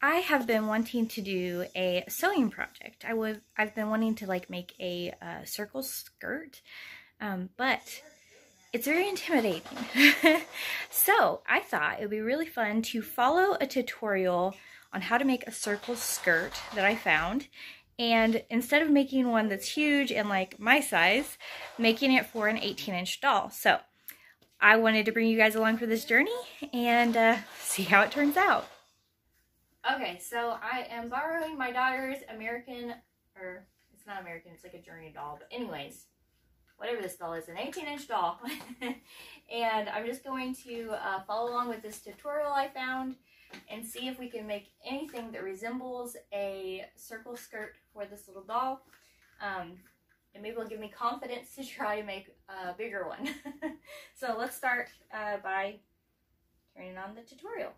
I have been wanting to do a sewing project. I've been wanting to like make a circle skirt, but it's very intimidating. So I thought it would be really fun to follow a tutorial on how to make a circle skirt that I found, and instead of making one that's huge and like my size, making it for an 18-inch doll. So I wanted to bring you guys along for this journey and see how it turns out. Okay, so I am borrowing my daughter's American, or it's not American, it's like a Journey doll, but anyways, whatever this doll is, an 18-inch doll. And I'm just going to follow along with this tutorial I found and see if we can make anything that resembles a circle skirt for this little doll. And maybe it'll give me confidence to try to make a bigger one. So let's start by turning on the tutorial.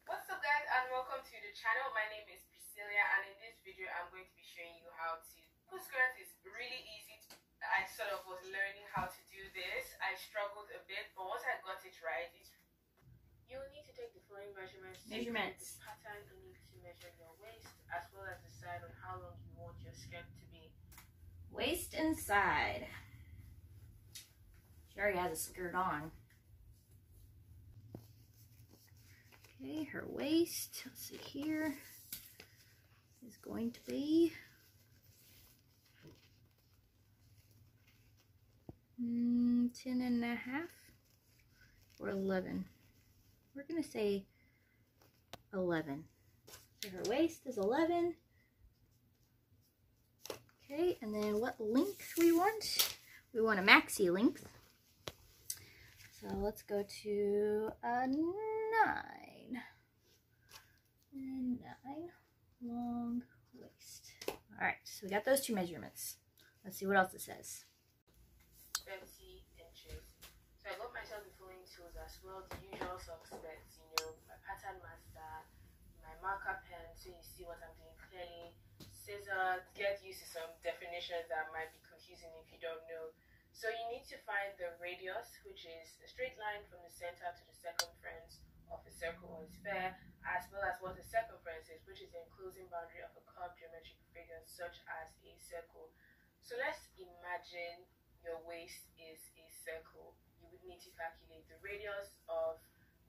What's up guys, and welcome to the channel. My name is Priscilla, and in this video I'm going to be showing you how to put skirts. It's really easy. I sort of was learning how to do this. I struggled a bit, but once I got it right, you will need to take the following measurements. The pattern, you need to measure your waist as well as decide on how long you want your skirt to be. Waist and side. She already has a skirt on. Okay, her waist, let's see here, is going to be 10.5 or 11. We're going to say 11. So her waist is 11. Okay, and then what length we want? We want a maxi length. So let's go to a 9. And 9 long waist. Alright, so we got those two measurements. Let's see what else it says. 30 inches. So I got myself the following tools as well. The usual suspects, you know, my pattern master, my marker pen, so you see what I'm doing clearly. Scissors, get used to some definitions that might be confusing if you don't know. So you need to find the radius, which is a straight line from the center to the circumference of a circle or a sphere, as well as what the circumference is, which is the enclosing boundary of a curved geometric figure such as a circle. So let's imagine your waist is a circle. You would need to calculate the radius of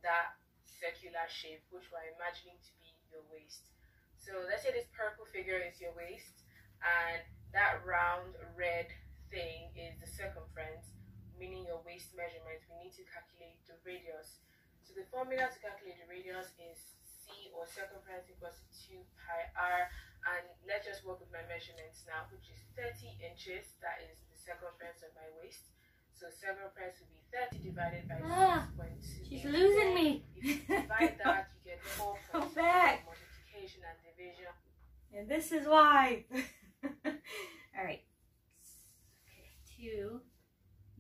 that circular shape, which we're imagining to be your waist. So let's say this purple figure is your waist, and that round red thing is the circumference, meaning your waist measurement. We need to calculate the radius. So the formula to calculate the radius is C, or circumference, equals to 2 pi r, and let's just work with my measurements now, which is 30 inches. That is the circumference of my waist. So circumference will be 30 divided by 6.2. She's losing me. If you divide that, you get 4.2 multiplication and division. And this is why. Alright. Okay, 2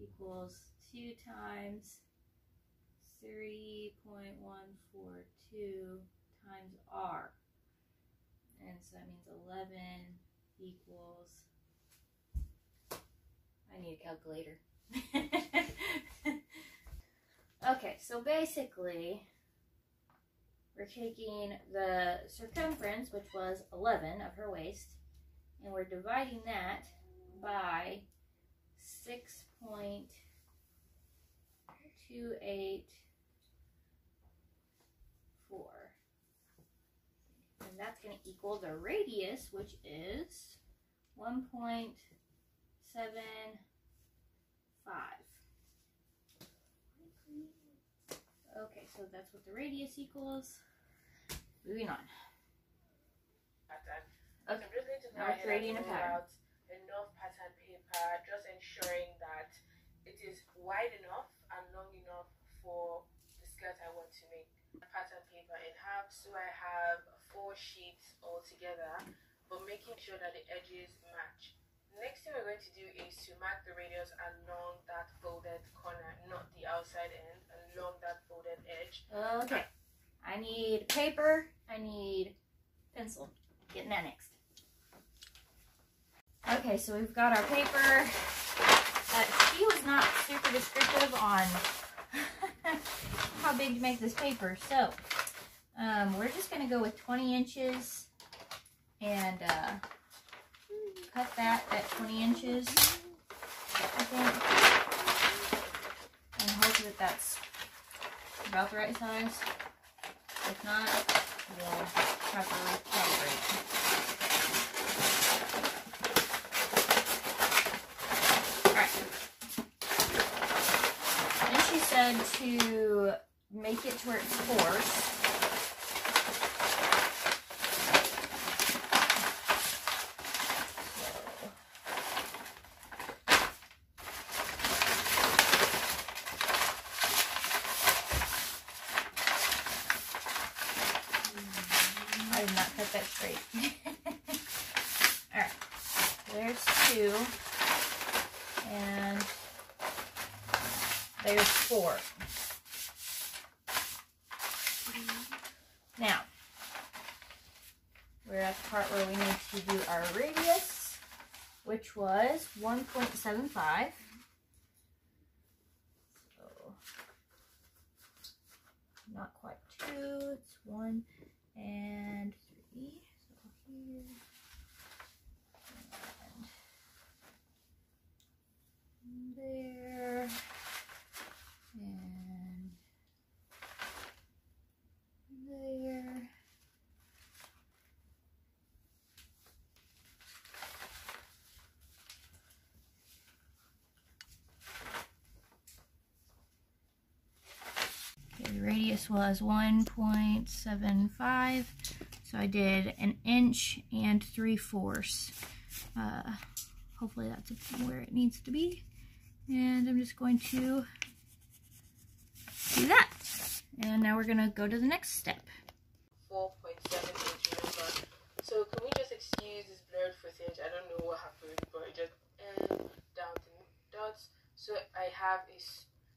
equals 2 times 3.142 times r. And so that means 11 equals, I need a calculator. Okay, so basically we're taking the circumference, which was 11 of her waist, and we're dividing that by 6.284. And that's going to equal the radius, which is 1.75. Okay, so that's what the radius equals. Moving on. Okay, I'm just going to go now we're creating a pattern. Out enough pattern paper, just ensuring that it is wide enough and long enough for the skirt I want to make. Pattern paper in half, so I have 4 sheets all together, but making sure that the edges match. The next thing we're going to do is to mark the radius along that folded corner, not the outside end, along that folded edge. Okay, I need paper, I need pencil. Getting that next. Okay, so we've got our paper. She was not super descriptive on how big to make this paper, so We're just gonna go with 20 inches and cut that at 20 inches, I think, and hope that that's about the right size. If not, we'll have to recalibrate. Alright. Then she said to make it to where it's coarse. I did not cut that straight. Alright, there's 2, and there's 4. Now, we're at the part where we need to do our radius, which was 1.75. So, not quite 2, it's 1 and 3. So here and there and there. Okay, the radius was 1.75, so I did 1 inch and 3/4. Hopefully that's where it needs to be, and I'm just going to do that. And now we're gonna go to the next step. 4.7 inch, remember. So can we just excuse this blurred footage? I don't know what happened, but it just down the dots. So I have a,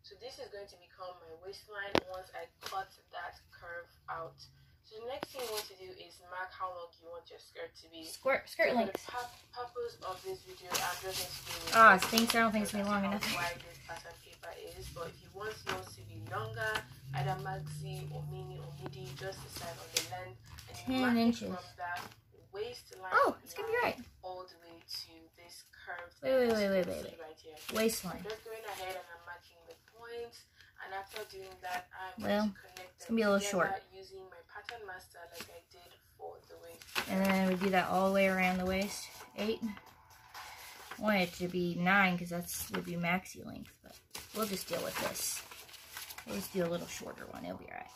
so this is going to become my waistline once I cut that curve out. So the next thing you want to do is mark how long you want your skirt to be. Skirt So length. for the purpose of this video, I'm just going to do it. Ah, stinks. I don't think it's gonna be long enough. Why this pattern paper is, but if you want yours to be longer, either maxi or mini or midi, just decide on the length and 10 inches from that waistline. Oh, it's gonna be right. All the way to this curved. Wait. Right here. Waistline. Just going ahead and I'm marking the points, and after doing that, I'm Well, going to connect it's gonna be a little short. using my pattern master like I did for the waist. And then we do that all the way around the waist. 8. I want it to be 9 because that's would be maxi length, but we'll just deal with this. We'll just do a little shorter one. It'll be alright.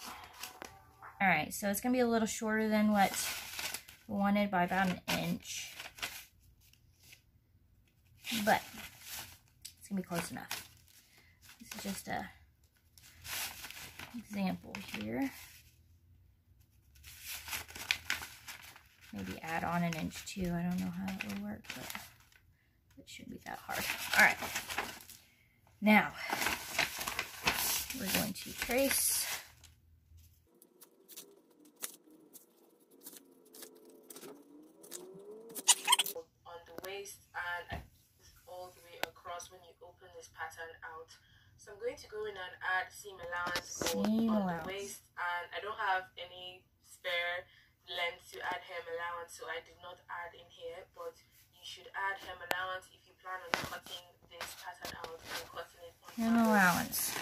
Alright, so it's gonna be a little shorter than what we wanted by about 1 inch. But it's gonna be close enough. This is just a example here. Maybe add on 1 inch too. I don't know how it will work, but it shouldn't be that hard. Alright. Now, we're going to trace. On the waist and all the way across when you open this pattern out. So I'm going to go in and add seam allowance on the waist, and I don't have any spare length to add hem allowance, so I did not add in here, but you should add hem allowance if you plan on cutting this pattern out and cutting it on Hem allowance.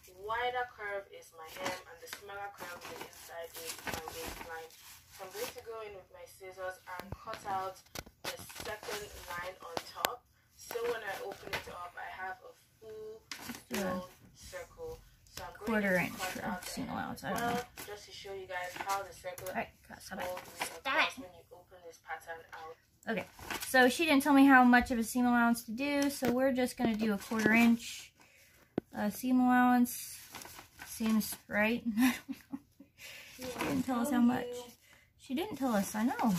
The wider curve is my hem and the smaller curve on the inside is my waistline. So I'm going to go in with my scissors and cut out the second line on top. So when I open it up, I have a full blown circle. So I'm going to cut out the hem allowance. I don't know. Just to show you guys how the circle all the way across when you open this pattern out. Okay, so she didn't tell me how much of a seam allowance to do, so we're just going to do a 1/4 inch seam allowance. Seems right. I don't know. She didn't tell us how much. She didn't tell us, I know.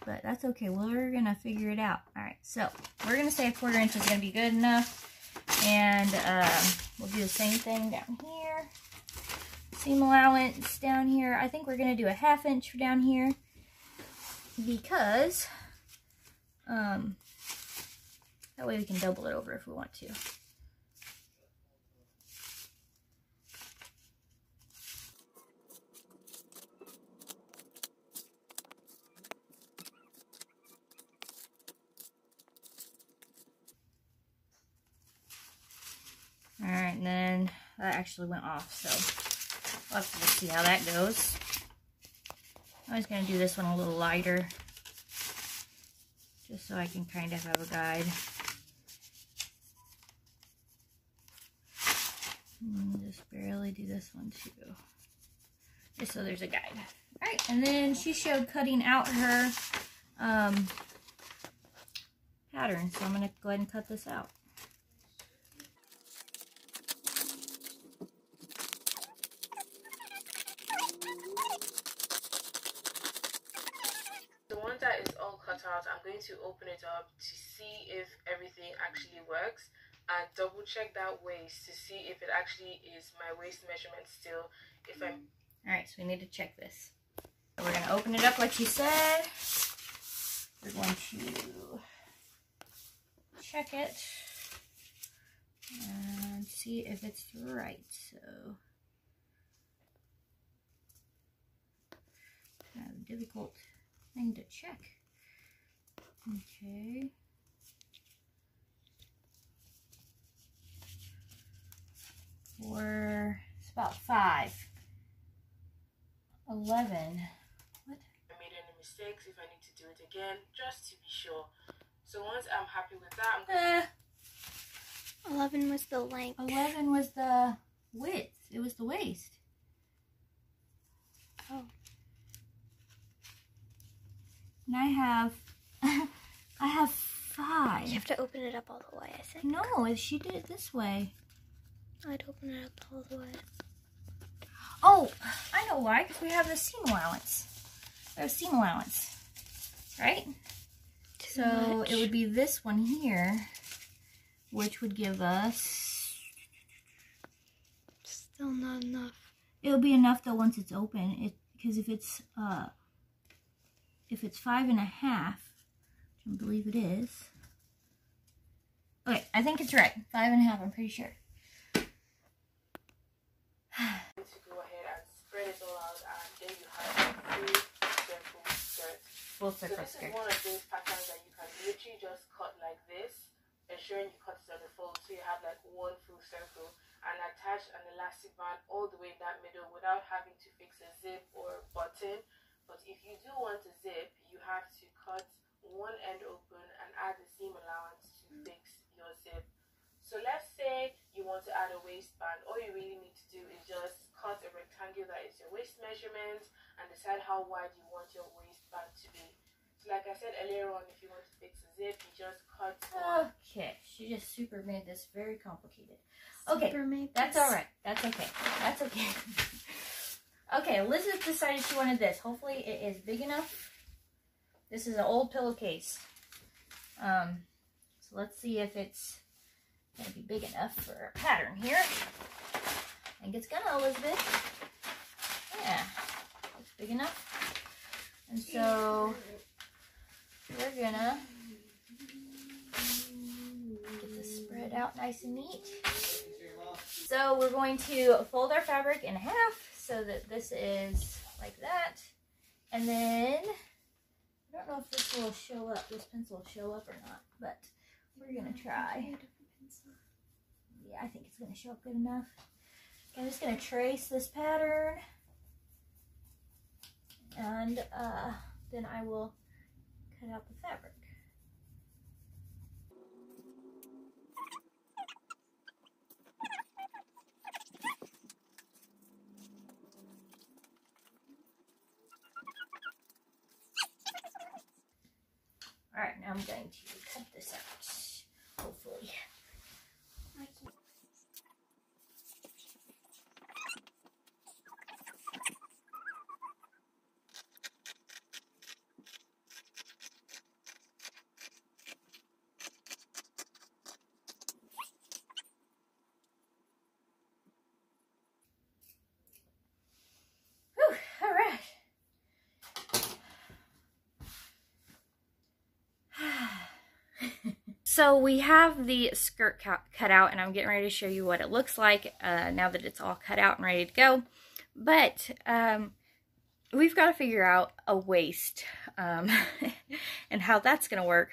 But that's okay, we're going to figure it out. Alright, so we're going to say a 1/4 inch is going to be good enough. And we'll do the same thing down here. Seam allowance down here. I think we're going to do a 1/2 inch for down here. Because that way we can double it over if we want to. Alright, and then that actually went off, so we'll have to just see how that goes. I was going to do this one a little lighter, just so I can kind of have a guide. And just barely do this one too, just so there's a guide. Alright, and then she showed cutting out her pattern, so I'm going to go ahead and cut this out. So once that is all cut out, I'm going to open it up to see if everything actually works and double check that waist to see if it actually is my waist measurement still. If I'm Alright, so we need to check this. So we're going to open it up like she said. We're going to check it and see if it's right. So, kind of a difficult thing to check. Okay. It's about 5. 11. What? I made any mistakes, if I need to do it again, just to be sure. So once I'm happy with that, I'm going 11 was the length. 11 was the width. It was the waist. Oh. And I have, I have 5. You have to open it up all the way, I think. No, she did it this way. I'd open it up all the way. Oh, I know why, because we have the seam allowance. There's seam allowance, right? So it would be this one here, which would give us... Still not enough. It'll be enough though once it's open. Because if it's 5.5, which I believe it is. Okay, I think it's right. 5.5, I'm pretty sure. to go ahead and spread it all out, and then you have a full circle skirt. Full So circle this skirt. is one of those patterns that you can literally just cut like this, ensuring you cut it on the fold so you have like one full circle, and attach an elastic band all the way in that middle without having to fix a zip or button. But if you do want a zip, you have to cut one end open and add the seam allowance to fix your zip. So let's say you want to add a waistband. All you really need to do is just cut a rectangle that is your waist measurement and decide how wide you want your waistband to be. So like I said earlier on, if you want to fix a zip, you just cut one. Okay, she just super made this very complicated. Okay, Super that's alright. That's okay. That's okay. Okay, Elizabeth decided she wanted this. Hopefully it is big enough. This is an old pillowcase. So let's see if it's going to be big enough for our pattern here. I think it's gonna, Elizabeth. Yeah, looks big enough. And so we're gonna get this spread out nice and neat. So we're going to fold our fabric in half so that this is like that. And then, I don't know if this will show up, this pencil will show up or not, but we're gonna try. Yeah, I think it's gonna show up good enough. I'm just gonna trace this pattern, and then I will cut out the fabric. Alright, now I'm going to cut this out, hopefully. Whew, alright. So we have the skirt cut out, and I'm getting ready to show you what it looks like now that it's all cut out and ready to go. But we've got to figure out a waist and how that's going to work.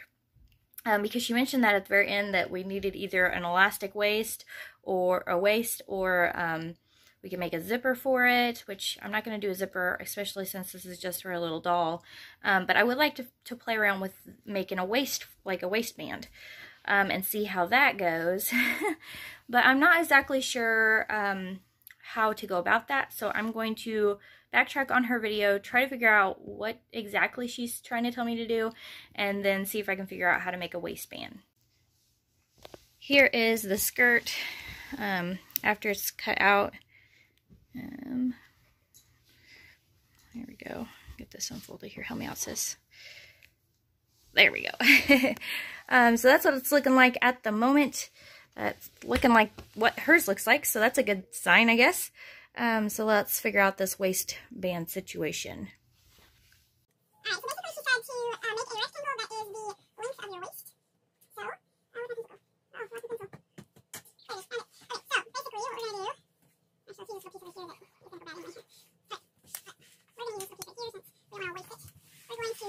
because she mentioned that at the very end that we needed either an elastic waist or we can make a zipper for it, which I'm not going to do a zipper, especially since this is just for a little doll. But I would like to play around with making a waist, like a waistband, and see how that goes. But I'm not exactly sure how to go about that, so I'm going to backtrack on her video, try to figure out what exactly she's trying to tell me to do, and then see if I can figure out how to make a waistband. Here is the skirt after it's cut out. There we go. Get this unfolded here. Help me out, sis. There we go. So that's what it's looking like at the moment. It's looking like what hers looks like, so that's a good sign, I guess. So let's figure out this waistband situation. Alright, so basically she said to make a rectangle that is the length of your waist. So, where did my pencil go? Oh, lots of pencil. There it is, found it. Okay, so basically what we're going to do, actually I'll see this little piece over here that is going to go bad anyway. Alright, we're going to use this little piece right here since we don't want to waste it. We're going to do,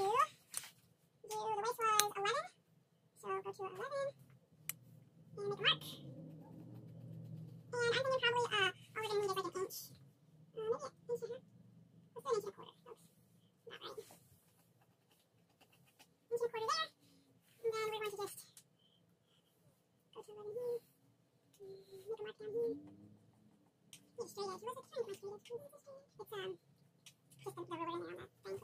the waist was 11, so go to 11, and make a mark. And I'm thinking probably, all we're going to need is like an inch. Maybe an inch and a half. Let's do an inch and a quarter. Oops, not right. Inch and a quarter there. And then we're going to just go to 11 here. Make a mark down here. Need a straight edge. Where's the straight edge? It's just the ruler in there on the thing,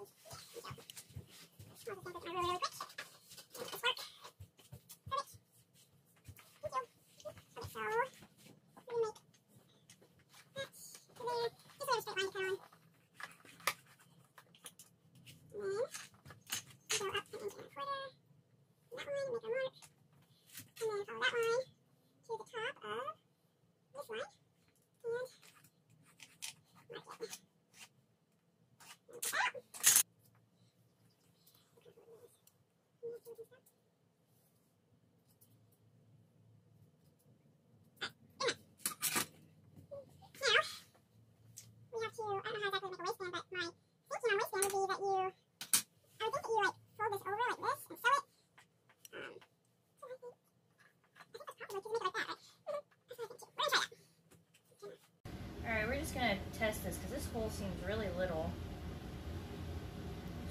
please. There we go. I'll just stamp with my ruler really quick. Make this work. Perfect. Thank you. Okay, so we're going to make that to there. Just a little straight line to go on. And then go up an inch and a quarter. That one, make a mark. And then follow that line to the top of this line. And mark it. And put that. Alright, we're just going to test this because this hole seems really little.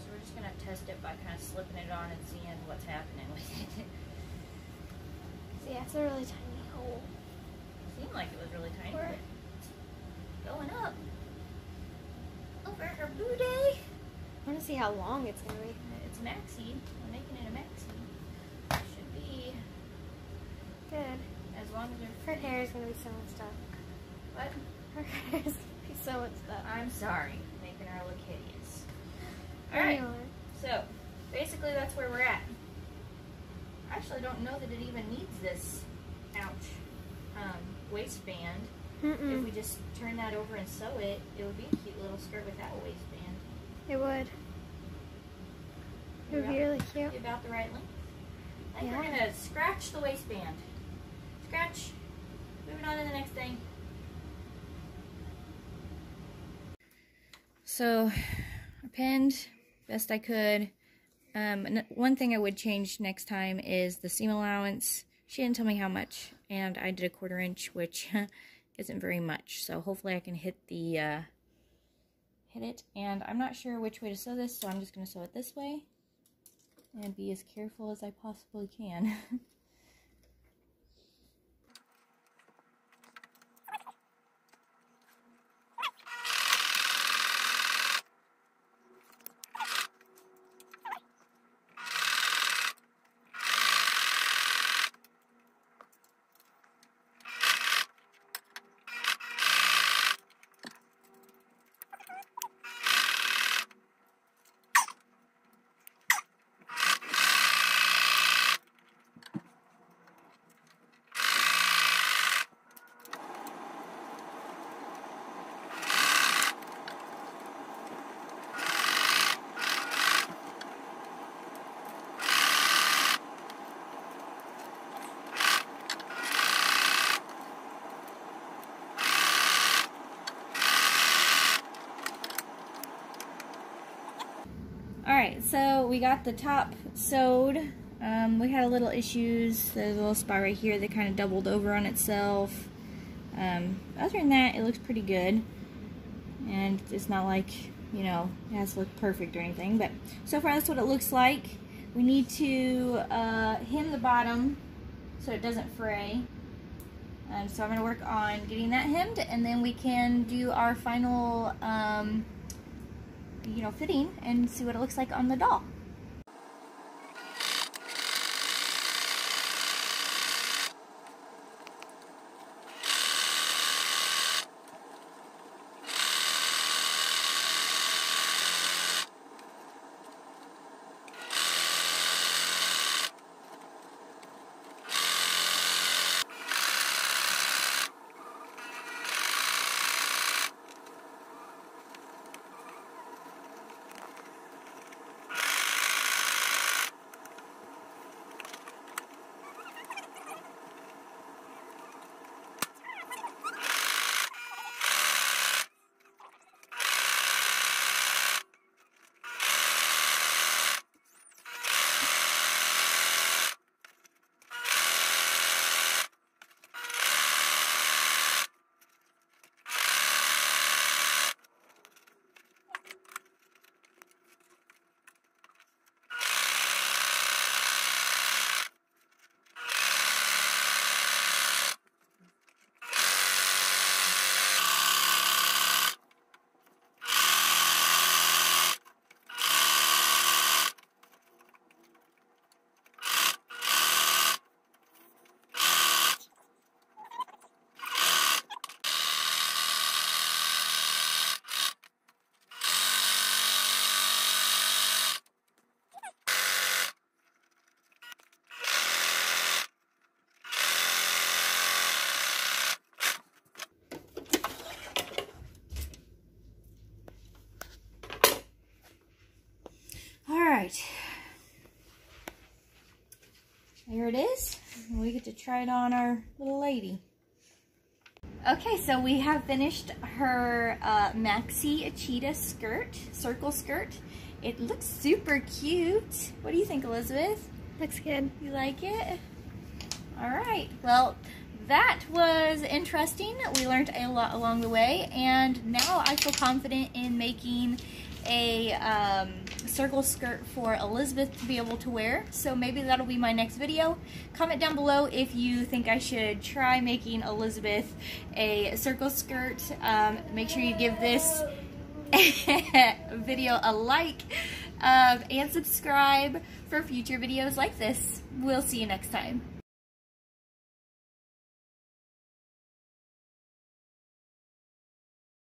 So we're just going to test it by kind of slipping it on and seeing what's happening with it. So yeah, it's a really tiny hole. Seemed like it was really tiny, but it's going up. Over her booty. I want to see how long it's going to be. It's maxi. I'm making it a maxi. Should be Good. as long as Her hair is going to be so much stuff. What? Her hair is going to be so much stuff. I'm sorry, making her look hideous. Alright, so basically that's where we're at. I actually don't know that it even needs this waistband. If we just turn that over and sew it, it would be a cute little skirt without a waistband. It would. It would be really cute. Be about the right length. I think Yeah. we're going to scratch the waistband. Scratch. Moving on to the next thing. So, I pinned best I could. One thing I would change next time is the seam allowance. She didn't tell me how much, and I did a 1/4 inch, which isn't very much. So hopefully I can hit it. And I'm not sure which way to sew this, so I'm just going to sew it this way and be as careful as I possibly can. Alright, so we got the top sewed. We had a little issues. There's a little spot right here that kind of doubled over on itself. Other than that, it looks pretty good. And it's not like, you know, it has to look perfect or anything. But so far, that's what it looks like. We need to hem the bottom so it doesn't fray. So I'm going to work on getting that hemmed, and then we can do our final, you know, fitting and see what it looks like on the doll. There it is. We get to try it on our little lady. Okay, so we have finished her maxi cheetah skirt, circle skirt. It looks super cute. What do you think, Elizabeth? Looks good. You like it? All right. Well, that was interesting. We learned a lot along the way, and now I feel confident in making a circle skirt for Elizabeth to be able to wear. So maybe that'll be my next video. Comment down below if you think I should try making Elizabeth a circle skirt. Make sure you give this video a like and subscribe for future videos like this. We'll see you next time.